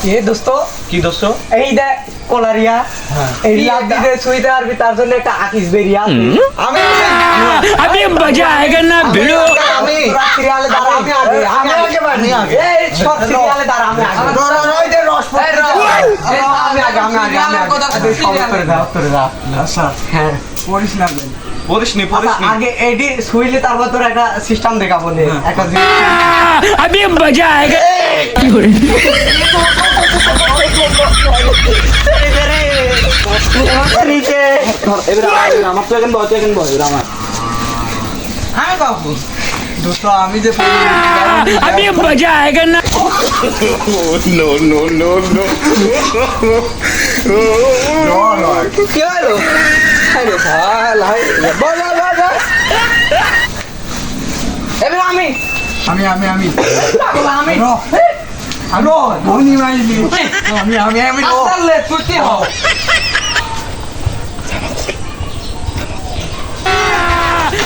এ দোস্ত কি দোস্ত? এই দেখ কলারিয়া এই লাদ্দিতে সুইতে আর তার জন্য একটা আকিস বেরিয়া আমি अभी मजा आएगा ना भिड़ो আমি সিরিয়ালে দাঁড়া আমি আগে আমি আগে এই সব সিরিয়ালে দাঁড়া আমি আগে আমি আগে উত্তরে দাও আচ্ছা হ্যাঁ পড়িসনি আগে এডি সুইলে তারপর তোর একটা সিস্টেম দেখাবো নে একটা अभी मजा आएगा নিচে আমার তো এখন বয় আমার হ্যাঁ বাবু দোস্ত আমি যে अभी मजा आएगा ना কি হলো আরে ভাই হাই বল এবার আমি ধনী মাইলি আমি আসলে তুই কি হও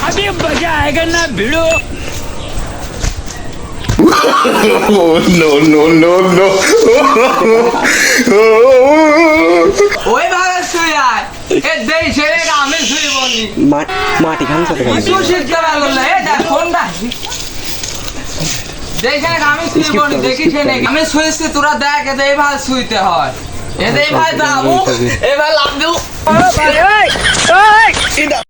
अभी मजा आएगा ना भिड़ो ওই ভাবে শুয়ে আয় এ দেই ছেড়ে আমি শুয়ে বললি মাটি খান সাথে তুই শিখতে পারলো না এ দেখ ফোনটা দেখে আমি শুয়ে বলি দেখিস নাকি আমি শুয়েছি তোরা দেখ এতে এইভাবে শুইতে হয় এতে এইভাবে দাবু এবার লাভ দেবো